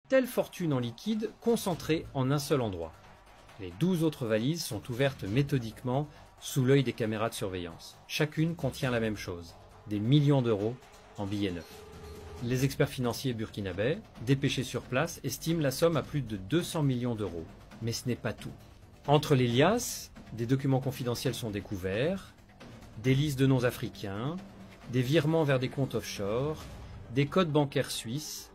telle fortune en liquide concentrée en un seul endroit. Les 12 autres valises sont ouvertes méthodiquement sous l'œil des caméras de surveillance. Chacune contient la même chose, des millions d'euros en billets neufs. Les experts financiers burkinabés, dépêchés sur place, estiment la somme à plus de 200 millions d'euros. Mais ce n'est pas tout. Entre les liasses, des documents confidentiels sont découverts, des listes de noms africains, des virements vers des comptes offshore, des codes bancaires suisses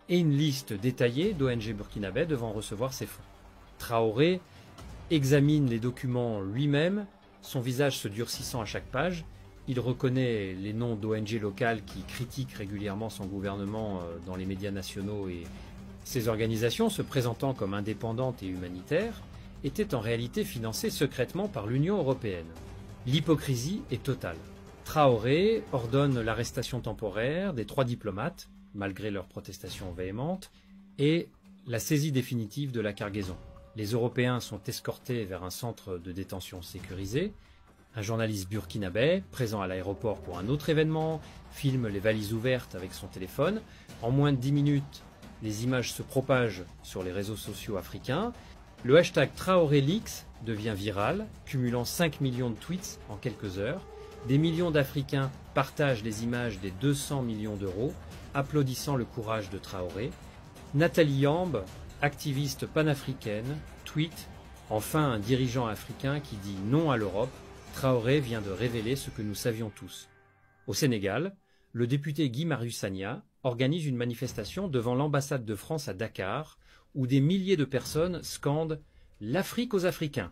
et une liste détaillée d'ONG burkinabés devant recevoir ces fonds. Traoré examine les documents lui-même, son visage se durcissant à chaque page. Il reconnaît les noms d'ONG locales qui critiquent régulièrement son gouvernement dans les médias nationaux et ces organisations, se présentant comme indépendantes et humanitaires, étaient en réalité financées secrètement par l'Union européenne. L'hypocrisie est totale. Traoré ordonne l'arrestation temporaire des 3 diplomates, malgré leurs protestations véhémentes, et la saisie définitive de la cargaison. Les Européens sont escortés vers un centre de détention sécurisé. Un journaliste burkinabé, présent à l'aéroport pour un autre événement, filme les valises ouvertes avec son téléphone. En moins de 10 minutes, les images se propagent sur les réseaux sociaux africains. Le hashtag TraoréLeaks devient viral, cumulant 5 millions de tweets en quelques heures. Des millions d'Africains partagent les images des 200 millions d'euros, applaudissant le courage de Traoré. Nathalie Yamb, activiste panafricaine, tweet « Enfin un dirigeant africain qui dit non à l'Europe. Traoré vient de révéler ce que nous savions tous ». Au Sénégal, le député Guy Marius Sagna organise une manifestation devant l'ambassade de France à Dakar, où des milliers de personnes scandent « L'Afrique aux Africains ».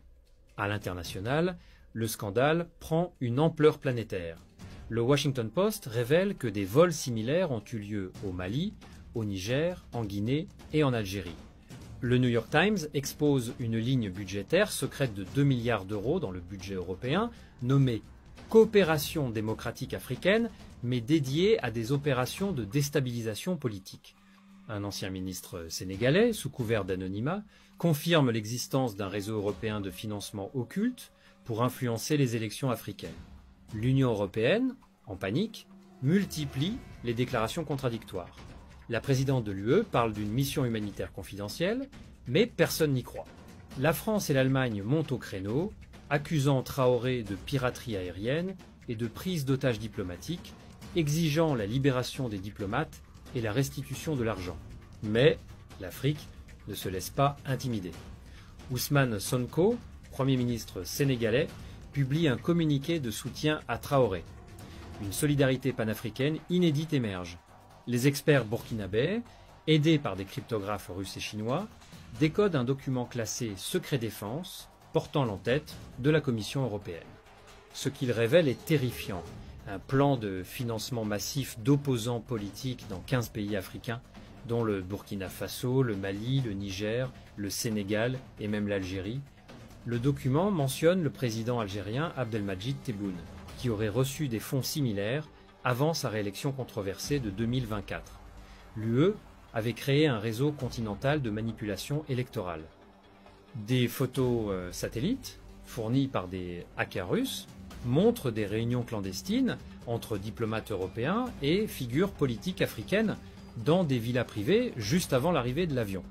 À l'international, le scandale prend une ampleur planétaire. Le Washington Post révèle que des vols similaires ont eu lieu au Mali, au Niger, en Guinée et en Algérie. Le New York Times expose une ligne budgétaire secrète de 2 milliards d'euros dans le budget européen, nommée Coopération démocratique africaine, mais dédiée à des opérations de déstabilisation politique. Un ancien ministre sénégalais, sous couvert d'anonymat, confirme l'existence d'un réseau européen de financement occulte pour influencer les élections africaines. L'Union européenne, en panique, multiplie les déclarations contradictoires. La présidente de l'UE parle d'une mission humanitaire confidentielle, mais personne n'y croit. La France et l'Allemagne montent au créneau, accusant Traoré de piraterie aérienne et de prise d'otages diplomatiques, exigeant la libération des diplomates et la restitution de l'argent. Mais l'Afrique ne se laisse pas intimider. Ousmane Sonko, Premier ministre sénégalais, publie un communiqué de soutien à Traoré. Une solidarité panafricaine inédite émerge. Les experts burkinabés, aidés par des cryptographes russes et chinois, décodent un document classé secret défense portant l'entête de la Commission européenne. Ce qu'il révèle est terrifiant. Un plan de financement massif d'opposants politiques dans 15 pays africains, dont le Burkina Faso, le Mali, le Niger, le Sénégal et même l'Algérie. Le document mentionne le président algérien Abdelmadjid Tebboune, qui aurait reçu des fonds similaires avant sa réélection controversée de 2024. L'UE avait créé un réseau continental de manipulation électorale. Des photos satellites, fournies par des hackers russes, montrent des réunions clandestines entre diplomates européens et figures politiques africaines dans des villas privées juste avant l'arrivée de l'avion.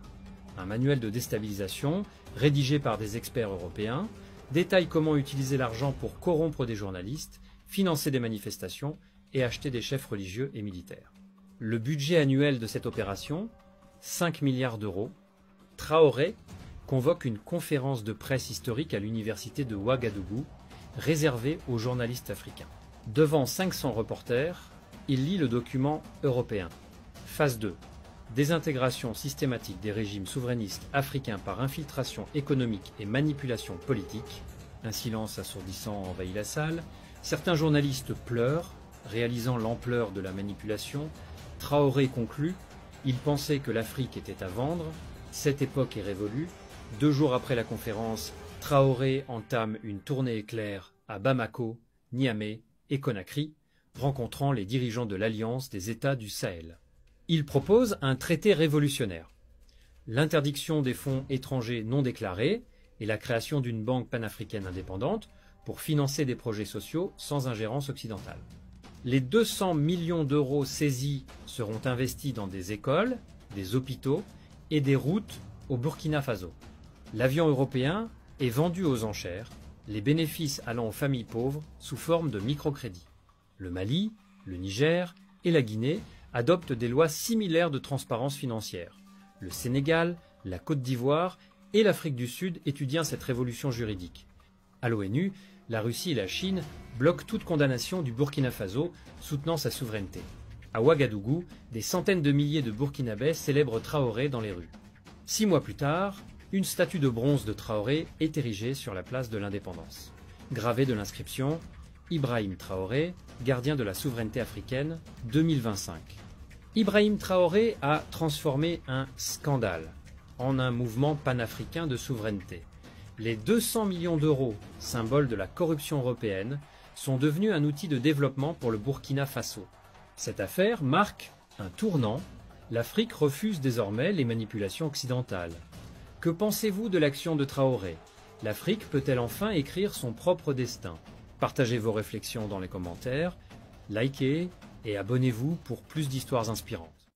Un manuel de déstabilisation, rédigé par des experts européens, détaille comment utiliser l'argent pour corrompre des journalistes, financer des manifestations et acheter des chefs religieux et militaires. Le budget annuel de cette opération, 5 milliards d'euros. Traoré convoque une conférence de presse historique à l'université de Ouagadougou, réservée aux journalistes africains. Devant 500 reporters, il lit le document européen. Phase 2. Désintégration systématique des régimes souverainistes africains par infiltration économique et manipulation politique. Un silence assourdissant envahit la salle. Certains journalistes pleurent, réalisant l'ampleur de la manipulation. Traoré conclut « Il pensait que l'Afrique était à vendre. Cette époque est révolue. » 2 jours après la conférence, Traoré entame une tournée éclair à Bamako, Niamey et Conakry, rencontrant les dirigeants de l'Alliance des États du Sahel. Il propose un traité révolutionnaire, l'interdiction des fonds étrangers non déclarés et la création d'une banque panafricaine indépendante pour financer des projets sociaux sans ingérence occidentale. Les 200 millions d'euros saisis seront investis dans des écoles, des hôpitaux et des routes au Burkina Faso. L'avion européen est vendu aux enchères, les bénéfices allant aux familles pauvres sous forme de microcrédits. Le Mali, le Niger et la Guinée adoptent des lois similaires de transparence financière. Le Sénégal, la Côte d'Ivoire et l'Afrique du Sud étudient cette révolution juridique. À l'ONU, la Russie et la Chine bloquent toute condamnation du Burkina Faso, soutenant sa souveraineté. À Ouagadougou, des centaines de milliers de Burkinabés célèbrent Traoré dans les rues. 6 mois plus tard, une statue de bronze de Traoré est érigée sur la place de l'Indépendance. Gravée de l'inscription « Ibrahim Traoré, gardien de la souveraineté africaine, 2025 ». Ibrahim Traoré a transformé un scandale en un mouvement panafricain de souveraineté. Les 200 millions d'euros, symbole de la corruption européenne, sont devenus un outil de développement pour le Burkina Faso. Cette affaire marque un tournant. L'Afrique refuse désormais les manipulations occidentales. Que pensez-vous de l'action de Traoré? L'Afrique peut-elle enfin écrire son propre destin? Partagez vos réflexions dans les commentaires, likez et abonnez-vous pour plus d'histoires inspirantes.